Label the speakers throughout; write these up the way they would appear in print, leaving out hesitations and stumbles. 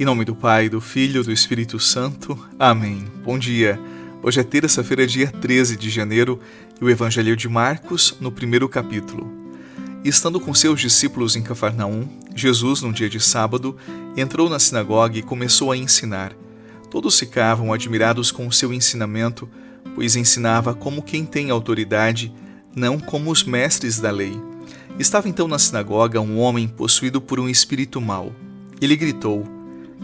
Speaker 1: Em nome do Pai, do Filho e do Espírito Santo. Amém. Bom dia. Hoje é terça-feira, dia 13 de janeiro, e o Evangelho de Marcos, no primeiro capítulo. E estando com seus discípulos em Cafarnaum, Jesus, num dia de sábado, entrou na sinagoga e começou a ensinar. Todos ficavam admirados com o seu ensinamento, pois ensinava como quem tem autoridade, não como os mestres da lei. Estava então na sinagoga um homem possuído por um espírito mau. Ele gritou: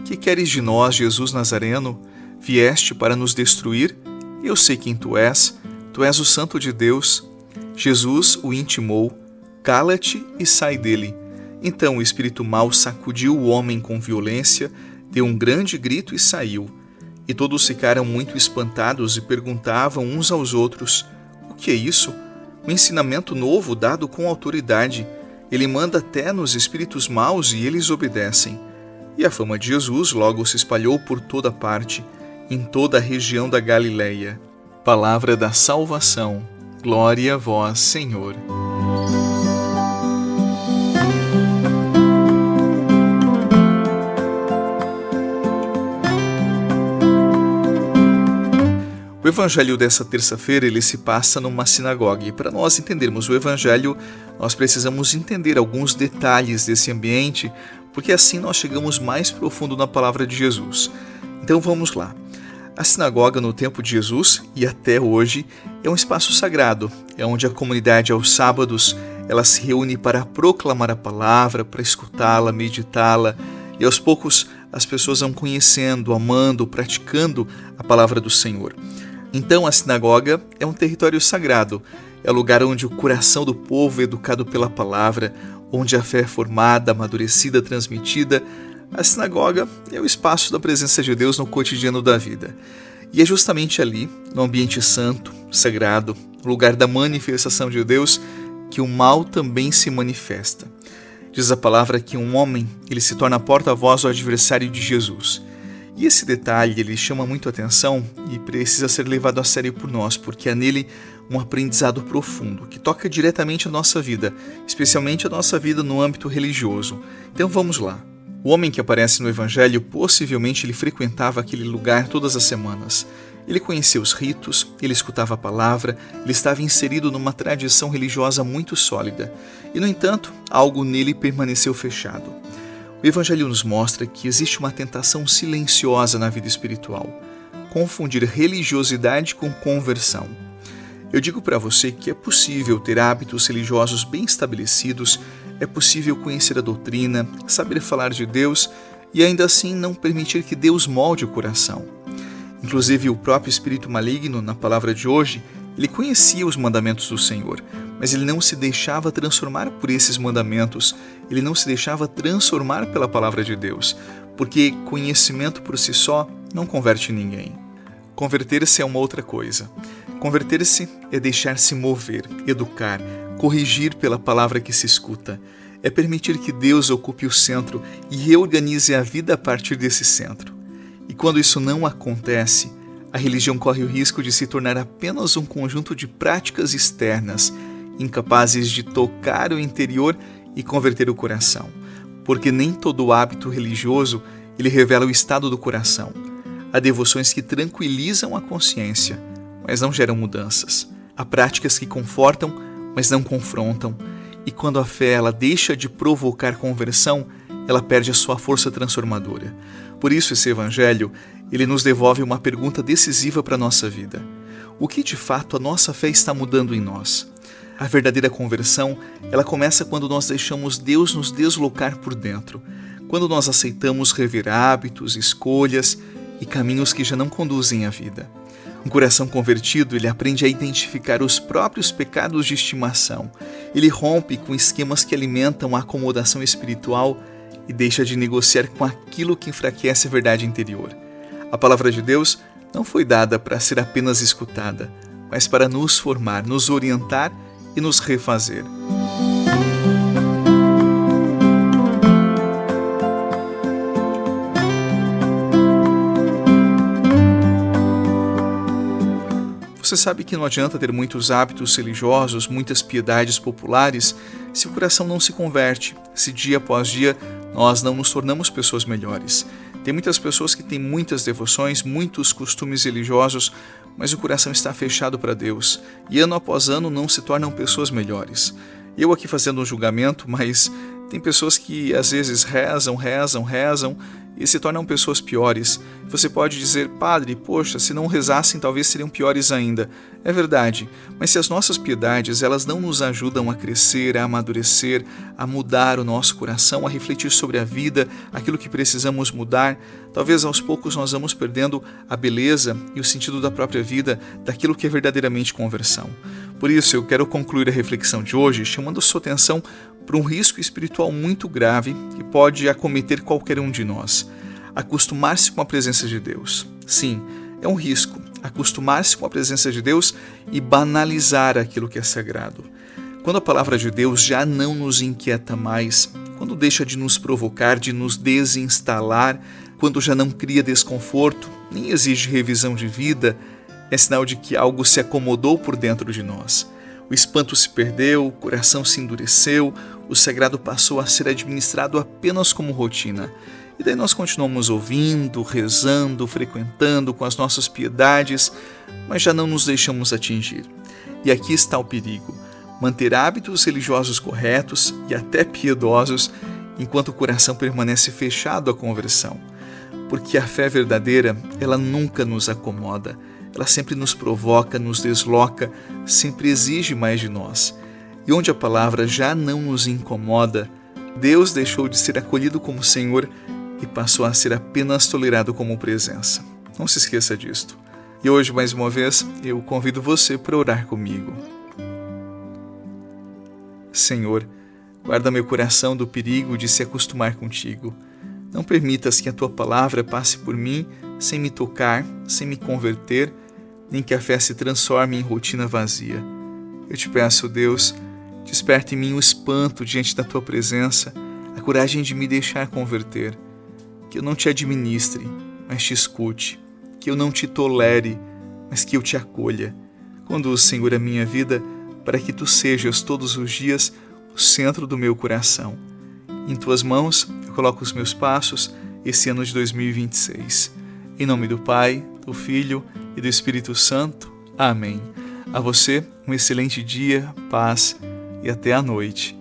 Speaker 1: "Que queres de nós, Jesus Nazareno? Vieste para nos destruir? Eu sei quem tu és o Santo de Deus." Jesus o intimou: "Cala-te e sai dele." Então o espírito mau sacudiu o homem com violência, deu um grande grito e saiu. E todos ficaram muito espantados e perguntavam uns aos outros: "O que é isso? Um ensinamento novo dado com autoridade. Ele manda até nos espíritos maus e eles obedecem." E a fama de Jesus logo se espalhou por toda parte, em toda a região da Galileia. Palavra da salvação. Glória a vós, Senhor. O evangelho dessa terça-feira ele se passa numa sinagoga, e para nós entendermos o evangelho, nós precisamos entender alguns detalhes desse ambiente, porque assim nós chegamos mais profundo na palavra de Jesus. Então vamos lá. A sinagoga no tempo de Jesus e até hoje é um espaço sagrado, é onde a comunidade aos sábados ela se reúne para proclamar a palavra, para escutá-la, meditá-la, e aos poucos as pessoas vão conhecendo, amando, praticando a palavra do Senhor. Então a sinagoga é um território sagrado, é o lugar onde o coração do povo é educado pela palavra, onde a fé é formada, amadurecida, transmitida. A sinagoga é o espaço da presença de Deus no cotidiano da vida. E é justamente ali, no ambiente santo, sagrado, no lugar da manifestação de Deus, que o mal também se manifesta. Diz a palavra que um homem ele se torna porta-voz do adversário de Jesus. E esse detalhe ele chama muito a atenção e precisa ser levado a sério por nós, porque há nele um aprendizado profundo, que toca diretamente a nossa vida, especialmente a nossa vida no âmbito religioso. Então vamos lá. O homem que aparece no Evangelho, possivelmente ele frequentava aquele lugar todas as semanas. Ele conhecia os ritos, ele escutava a palavra, ele estava inserido numa tradição religiosa muito sólida. E, no entanto, algo nele permaneceu fechado. O Evangelho nos mostra que existe uma tentação silenciosa na vida espiritual: confundir religiosidade com conversão. Eu digo para você que é possível ter hábitos religiosos bem estabelecidos, é possível conhecer a doutrina, saber falar de Deus e ainda assim não permitir que Deus molde o coração. Inclusive o próprio espírito maligno, na palavra de hoje, ele conhecia os mandamentos do Senhor, mas ele não se deixava transformar por esses mandamentos, ele não se deixava transformar pela palavra de Deus, porque conhecimento por si só não converte ninguém. Converter-se é uma outra coisa. Converter-se é deixar-se mover, educar, corrigir pela palavra que se escuta. É permitir que Deus ocupe o centro e reorganize a vida a partir desse centro. E quando isso não acontece, a religião corre o risco de se tornar apenas um conjunto de práticas externas, incapazes de tocar o interior e converter o coração. Porque nem todo hábito religioso ele revela o estado do coração. Há devoções que tranquilizam a consciência, mas não geram mudanças. Há práticas que confortam, mas não confrontam. E quando a fé ela deixa de provocar conversão, ela perde a sua força transformadora. Por isso esse evangelho, ele nos devolve uma pergunta decisiva para a nossa vida. O que de fato a nossa fé está mudando em nós? A verdadeira conversão, ela começa quando nós deixamos Deus nos deslocar por dentro, quando nós aceitamos rever hábitos, escolhas e caminhos que já não conduzem à vida. Um coração convertido, ele aprende a identificar os próprios pecados de estimação. Ele rompe com esquemas que alimentam a acomodação espiritual e deixa de negociar com aquilo que enfraquece a verdade interior. A palavra de Deus não foi dada para ser apenas escutada, mas para nos formar, nos orientar e nos refazer. Você sabe que não adianta ter muitos hábitos religiosos, muitas piedades populares, se o coração não se converte, se dia após dia nós não nos tornamos pessoas melhores. Tem muitas pessoas que têm muitas devoções, muitos costumes religiosos, mas o coração está fechado para Deus e ano após ano não se tornam pessoas melhores. Eu aqui fazendo um julgamento, mas tem pessoas que às vezes rezam e se tornam pessoas piores. Você pode dizer, padre, poxa, se não rezassem talvez seriam piores ainda. É verdade, mas se as nossas piedades elas não nos ajudam a crescer, a amadurecer, a mudar o nosso coração, a refletir sobre a vida, aquilo que precisamos mudar, talvez aos poucos nós vamos perdendo a beleza e o sentido da própria vida, daquilo que é verdadeiramente conversão. Por isso eu quero concluir a reflexão de hoje chamando sua atenção para um risco espiritual muito grave que pode acometer qualquer um de nós. Acostumar-se com a presença de Deus. Sim, é um risco. Acostumar-se com a presença de Deus e banalizar aquilo que é sagrado. Quando a palavra de Deus já não nos inquieta mais, quando deixa de nos provocar, de nos desinstalar, quando já não cria desconforto, nem exige revisão de vida, é sinal de que algo se acomodou por dentro de nós. O espanto se perdeu, o coração se endureceu, o sagrado passou a ser administrado apenas como rotina. E daí nós continuamos ouvindo, rezando, frequentando com as nossas piedades, mas já não nos deixamos atingir. E aqui está o perigo: manter hábitos religiosos corretos e até piedosos, enquanto o coração permanece fechado à conversão. Porque a fé verdadeira, ela nunca nos acomoda. Ela sempre nos provoca, nos desloca, sempre exige mais de nós. E onde a palavra já não nos incomoda, Deus deixou de ser acolhido como Senhor e passou a ser apenas tolerado como presença. Não se esqueça disto. E hoje, mais uma vez, eu convido você para orar comigo. Senhor, guarda meu coração do perigo de se acostumar contigo. Não permitas que a tua palavra passe por mim sem me tocar, sem me converter, nem que a fé se transforme em rotina vazia. Eu te peço, Deus, desperta em mim o espanto diante da tua presença, a coragem de me deixar converter. Que eu não te administre, mas te escute. Que eu não te tolere, mas que eu te acolha. Conduz, Senhor, a minha vida para que tu sejas todos os dias o centro do meu coração. Em tuas mãos eu coloco os meus passos esse ano de 2026. Em nome do Pai, do Filho e do Espírito Santo. Amém. A você, um excelente dia, paz e até a noite.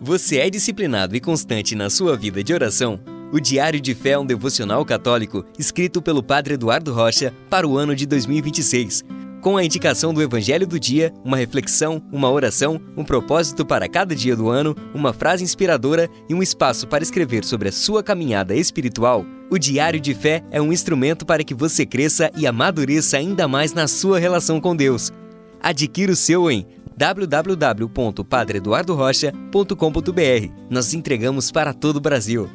Speaker 2: Você é disciplinado e constante na sua vida de oração? O Diário de Fé é um devocional católico escrito pelo Padre Eduardo Rocha para o ano de 2026. Com a indicação do Evangelho do dia, uma reflexão, uma oração, um propósito para cada dia do ano, uma frase inspiradora e um espaço para escrever sobre a sua caminhada espiritual, o Diário de Fé é um instrumento para que você cresça e amadureça ainda mais na sua relação com Deus. Adquira o seu em www.padreeduardorocha.com.br. Nós entregamos para todo o Brasil.